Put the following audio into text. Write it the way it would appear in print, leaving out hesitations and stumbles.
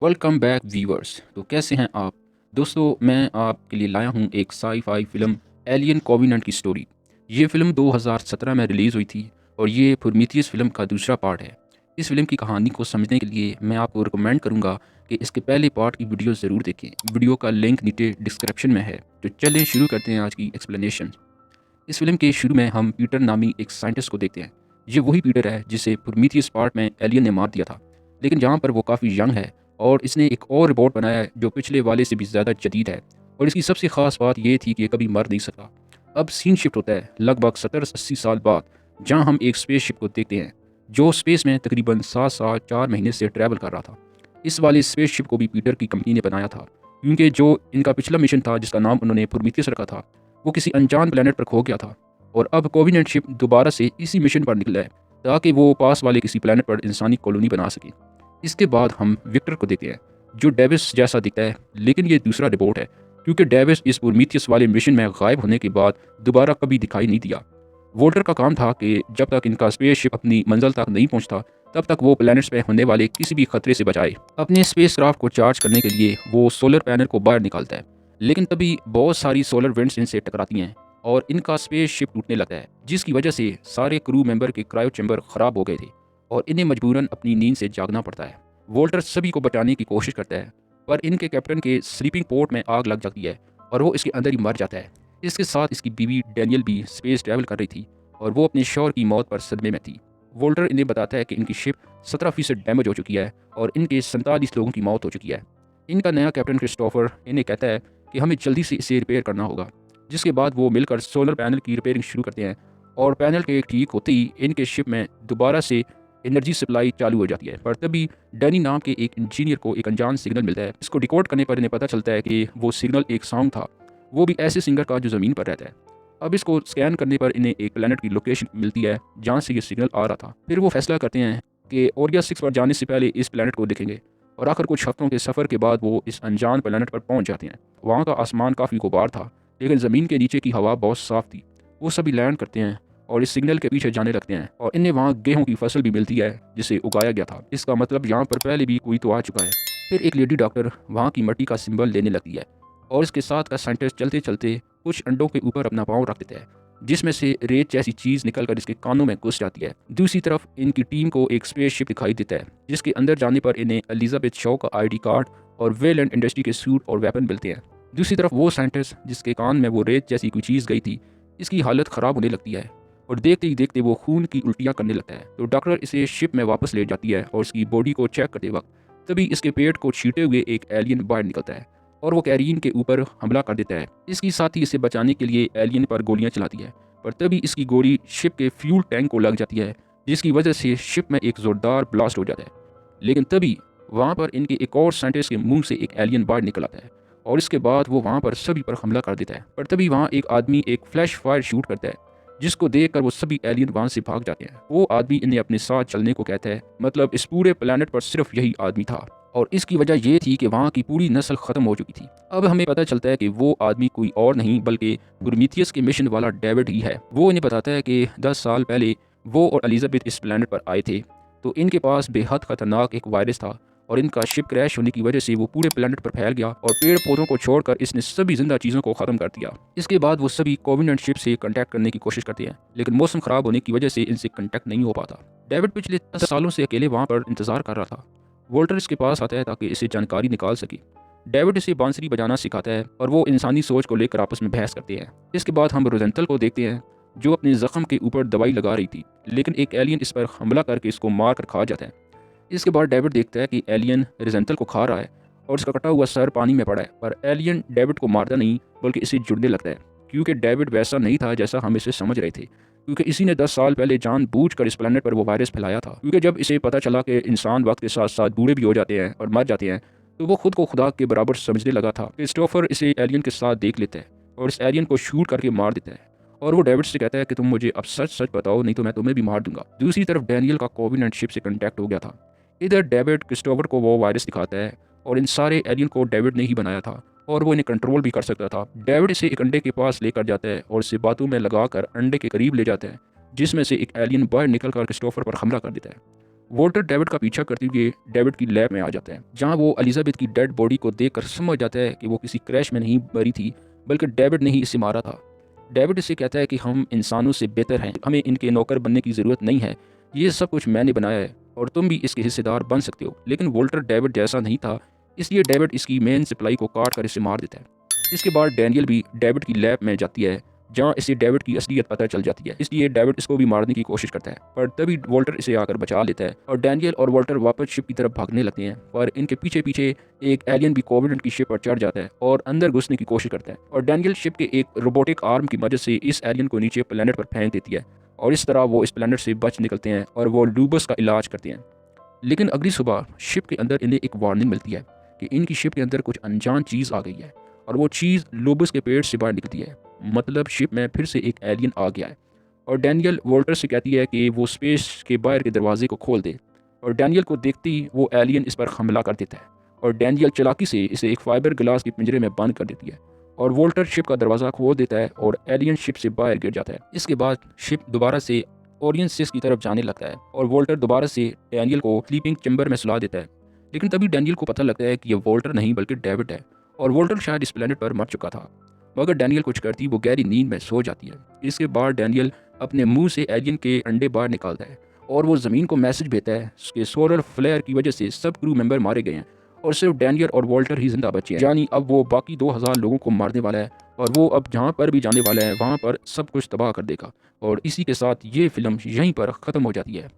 Welcome back viewers. तो कैसे हैं आप दोस्तों? मैं आपके लिए लाया हूं एक साई-फाई फ़िल्म एलियन कोवेनेंट की स्टोरी। ये फ़िल्म 2017 में रिलीज़ हुई थी और ये प्रोमीथियस फ़िल्म का दूसरा पार्ट है। इस फ़िल्म की कहानी को समझने के लिए मैं आपको रिकमेंड करूंगा कि इसके पहले पार्ट की वीडियो ज़रूर देखें। वीडियो का लिंक नीचे डिस्क्रिप्शन में है। तो चलें शुरू करते हैं आज की एक्सप्लेनेशन। इस फ़िल्म के शुरू में हम पीटर नामी एक साइंटिस्ट को देखते हैं। ये वही पीटर है जिसे प्रोमीथियस पार्ट में एलियन ने मार दिया था, लेकिन यहाँ पर वो काफ़ी यंग है और इसने एक और रोबोट बनाया है जो पिछले वाले से भी ज़्यादा जदीद है। और इसकी सबसे ख़ास बात ये थी कि ये कभी मर नहीं सका। अब सीन शिफ्ट होता है लगभग 70-80 साल बाद, जहाँ हम एक स्पेस शिप को देखते हैं जो स्पेस में तकरीबन 7 साल 4 महीने से ट्रैवल कर रहा था। इस वाले स्पेस शिप को भी पीटर की कंपनी ने बनाया था, क्योंकि जो इनका पिछला मिशन था जिसका नाम उन्होंने प्रोमीथियस रखा था, वो किसी अनजान प्लेनेट पर खो गया था। और अब कोवेनेंट शिप दोबारा से इसी मिशन पर निकला है ताकि वो पास वाले किसी प्लेनेट पर इंसानी कॉलोनी बना सके। इसके बाद हम विक्टर को देखते हैं जो डेविस जैसा दिखता है, लेकिन ये दूसरा रिपोर्ट है क्योंकि डेविस इस प्रोमीथियस वाले मिशन में गायब होने के बाद दोबारा कभी दिखाई नहीं दिया। वोल्टर का काम था कि जब तक इनका स्पेसशिप अपनी मंजिल तक नहीं पहुंचता तब तक वो प्लैनेट्स पे होने वाले किसी भी खतरे से बचाए। अपने स्पेसक्राफ्ट को चार्ज करने के लिए वो सोलर पैनल को बाहर निकालता है, लेकिन तभी बहुत सारी सोलर विंड्स इनसे टकराती हैं और इनका स्पेसशिप टूटने लगता है, जिसकी वजह से सारे क्रू मेंबर के क्रायो चैम्बर खराब हो गए थे और इन्हें मजबूरन अपनी नींद से जागना पड़ता है। वोल्टर सभी को बचाने की कोशिश करता है, पर इनके कैप्टन के स्लीपिंग पोर्ट में आग लग जाती है और वो इसके अंदर ही मर जाता है। इसके साथ इसकी बीवी डैनियल भी स्पेस ट्रैवल कर रही थी और वो अपने शौहर की मौत पर सदमे में थी। वोल्टर इन्हें बताता है कि इनकी शिप 17% डैमेज हो चुकी है और इनके 47 लोगों की मौत हो चुकी है। इनका नया कैप्टन क्रिस्टोफर इन्हें कहता है कि हमें जल्दी से इसे रिपेयर करना होगा, जिसके बाद वो मिलकर सोलर पैनल की रिपेयरिंग शुरू करते हैं और पैनल के ठीक होते ही इनके शिप में दोबारा से एनर्जी सप्लाई चालू हो जाती है। पर तभी डैनी नाम के एक इंजीनियर को एक अनजान सिग्नल मिलता है। इसको डिकोड करने पर इन्हें पता चलता है कि वो सिग्नल एक सॉन्ग था, वो भी ऐसे सिंगर का जो ज़मीन पर रहता है। अब इसको स्कैन करने पर इन्हें एक प्लेनेट की लोकेशन मिलती है जहाँ से ये सिग्नल आ रहा था। फिर वो फैसला करते हैं कि ओरिया 6 पर जाने से पहले इस प्लेनेट को देखेंगे और आखिर कुछ हफ्तों के सफ़र के बाद वो इस अनजान प्लेनेट पर पहुंच जाते हैं। वहाँ का आसमान काफ़ी गुबार था, लेकिन ज़मीन के नीचे की हवा बहुत साफ़ थी। वो सभी लैंड करते हैं और इस सिग्नल के पीछे जाने लगते हैं और इन्हें वहाँ गेहूं की फसल भी मिलती है जिसे उगाया गया था। इसका मतलब यहाँ पर पहले भी कोई तो आ चुका है। फिर एक लेडी डॉक्टर वहाँ की मिट्टी का सिंबल लेने लगती है और इसके साथ का साइंटिस्ट चलते चलते कुछ अंडों के ऊपर अपना पाँव रख देता है, जिसमें से रेत जैसी चीज़ निकलकर इसके कानों में घुस जाती है। दूसरी तरफ इनकी टीम को एक स्पेसशिप दिखाई देता है, जिसके अंदर जाने पर इन्हें एलिजाबेथ शॉ का आईडी कार्ड और वेलैंड इंडस्ट्री के सूट और वेपन मिलते हैं। दूसरी तरफ वो साइंटिस्ट जिसके कान में वो रेत जैसी कोई चीज़ गई थी, इसकी हालत ख़राब होने लगती है और देखते ही देखते वो खून की उल्टियाँ करने लगता है। तो डॉक्टर इसे शिप में वापस ले जाती है और उसकी बॉडी को चेक करते वक्त तभी इसके पेट को छींटे हुए एक एलियन बाहर निकलता है और वो कैरीन के ऊपर हमला कर देता है। इसकी साथी इसे बचाने के लिए एलियन पर गोलियां चलाती है, पर तभी इसकी गोली शिप के फ्यूल टैंक को लग जाती है, जिसकी वजह से शिप में एक जोरदार ब्लास्ट हो जाता है। लेकिन तभी वहाँ पर इनके एक और साइंटिस्ट के मुंह से एक एलियन बाहर निकल आता है और इसके बाद वो वहाँ पर सभी पर हमला कर देता है। पर तभी वहाँ एक आदमी एक फ्लैश फायर शूट करता है, जिसको देखकर वो सभी एलियन वहाँ से भाग जाते हैं। वो आदमी इन्हें अपने साथ चलने को कहता है, मतलब इस पूरे प्लेनेट पर सिर्फ यही आदमी था और इसकी वजह ये थी कि वहाँ की पूरी नस्ल खत्म हो चुकी थी। अब हमें पता चलता है कि वो आदमी कोई और नहीं बल्कि प्रोमीथियस के मिशन वाला डेविड ही है। वो इन्हें बताता है कि 10 साल पहले वो और एलिजाबेथ इस प्लेनेट पर आए थे, तो इनके पास बेहद खतरनाक एक वायरस था और इनका शिप क्रैश होने की वजह से वो पूरे प्लेनेट पर फैल गया और पेड़ पौधों को छोड़कर इसने सभी जिंदा चीज़ों को ख़त्म कर दिया। इसके बाद वो सभी कोवेनेंट शिप से कांटेक्ट करने की कोशिश करते हैं, लेकिन मौसम ख़राब होने की वजह से इनसे कांटेक्ट नहीं हो पाता। डेविड पिछले 10 सालों से अकेले वहाँ पर इंतजार कर रहा था। वोल्टर इसके पास आता है ताकि इसे जानकारी निकाल सके। डेविड इसे बांसुरी बजाना सिखाता है और वो इंसानी सोच को लेकर आपस में बहस करते हैं। इसके बाद हम रोजेंटल को देखते हैं जो अपने जख्म के ऊपर दवाई लगा रही थी, लेकिन एक एलियन इस पर हमला करके इसको मार कर खा जाता है। इसके बाद डेविड देखता है कि एलियन रोजेंटल को खा रहा है और इसका कटा हुआ सर पानी में पड़ा है, पर एलियन डेविड को मारता नहीं बल्कि इसे जुड़ने लगता है, क्योंकि डेविड वैसा नहीं था जैसा हम इसे समझ रहे थे, क्योंकि इसी ने 10 साल पहले जानबूझकर इस प्लेनेट पर वो वायरस फैलाया था। क्योंकि जब इसे पता चला कि इंसान वक्त के साथ साथ बूढ़े भी हो जाते हैं और मर जाते हैं, तो वो खुद को खुदा के बराबर समझने लगा था। क्रिस्टोफर इसे एलियन के साथ देख लेता है और इस एलियन को शूट करके मार देता है और वो डेविड से कहता है कि तुम मुझे अब सच सच बताओ, नहीं तो मैं तुम्हें भी मार दूंगा। दूसरी तरफ डैनियल का कोवेनेंट शिप से कांटेक्ट हो गया था। इधर डेविड क्रिस्टोफर को वो वायरस दिखाता है और इन सारे एलियन को डेविड ने ही बनाया था और वो इन्हें कंट्रोल भी कर सकता था। डेविड इसे एक अंडे के पास लेकर जाता है और इसे बातों में लगाकर अंडे के करीब ले जाता है, जिसमें से एक एलियन बाहर निकल कर क्रिस्टोफर पर हमला कर देता है। वॉल्टर डेविड का पीछा करते हुए डेविड की लैब में आ जाता है, जहां वो एलिजाबेथ की डेड बॉडी को देखकर समझ जाता है कि वो किसी क्रैश में नहीं मरी थी, बल्कि डेविड ने ही इसे मारा था। डेविड इसे कहता है कि हम इंसानों से बेहतर हैं, हमें इनके नौकर बनने की ज़रूरत नहीं है, ये सब कुछ मैंने बनाया है और तुम भी इसके हिस्सेदार बन सकते हो। लेकिन वॉल्टर डेविड जैसा नहीं था, इसलिए डेविड इसकी मेन सप्लाई को काट कर इसे मार देता है। इसके बाद डैनियल भी डेविड की लैब में जाती है, जहाँ इसे डेविड की असलियत पता चल जाती है, इसलिए डेविड इसको भी मारने की कोशिश करता है, पर तभी वॉल्टर इसे आकर बचा लेता है और डैनियल और वॉल्टर वापस शिप की तरफ भागने लगते हैं। पर इनके पीछे पीछे एक एलियन भी कोवेनेंट की शिप पर चढ़ जाता है और अंदर घुसने की कोशिश करता है, और डैनियल शिप के एक रोबोटिक आर्म की मदद से इस एलियन को नीचे प्लेनेट पर फेंक देती है, और इस तरह वो इस प्लेनेट से बच निकलते हैं और वो लूबस का इलाज करते हैं। लेकिन अगली सुबह शिप के अंदर इन्हें एक वार्निंग मिलती है कि इनकी शिप के अंदर कुछ अनजान चीज़ आ गई है, और वो चीज़ लूबस के पेट से बाहर निकलती है। मतलब शिप में फिर से एक एलियन आ गया है, और डैनियल वॉल्टर से कहती है कि वो स्पेस के बाहर के दरवाजे को खोल दे, और डैनियल को देखते ही वो एलियन इस पर हमला कर देता है, और डैनियल चालाकी से इसे एक फाइबर ग्लास के पिंजरे में बंद कर देती है, और वॉल्टर शिप का दरवाज़ा खोल देता है और एलियन शिप से बाहर गिर जाता है। इसके बाद शिप दोबारा से ओरियन 6 की तरफ जाने लगता है, और वॉल्टर दोबारा से डैनियल को स्लीपिंग चैम्बर में सुला देता है। लेकिन तभी डैनियल को पता लगता है कि ये वॉल्टर नहीं बल्कि डेविड है, और वॉल्टर शायद इस प्लेनेट पर मर चुका था। मगर डैनियल कुछ करती वो गहरी नींद में सो जाती है। इसके बाद डैनियल अपने मुंह से एलियन के अंडे बाहर निकालता है, और वो ज़मीन को मैसेज भेजता है कि सोलर फ्लेयर की वजह से सब क्रू मेंबर मारे गए हैं और सिर्फ डैनियल और वॉल्टर ही जिंदा बचे हैं। यानी अब वो बाकी 2000 लोगों को मारने वाला है, और वो अब जहाँ पर भी जाने वाला है वहाँ पर सब कुछ तबाह कर देगा। और इसी के साथ ये फिल्म यहीं पर ख़त्म हो जाती है।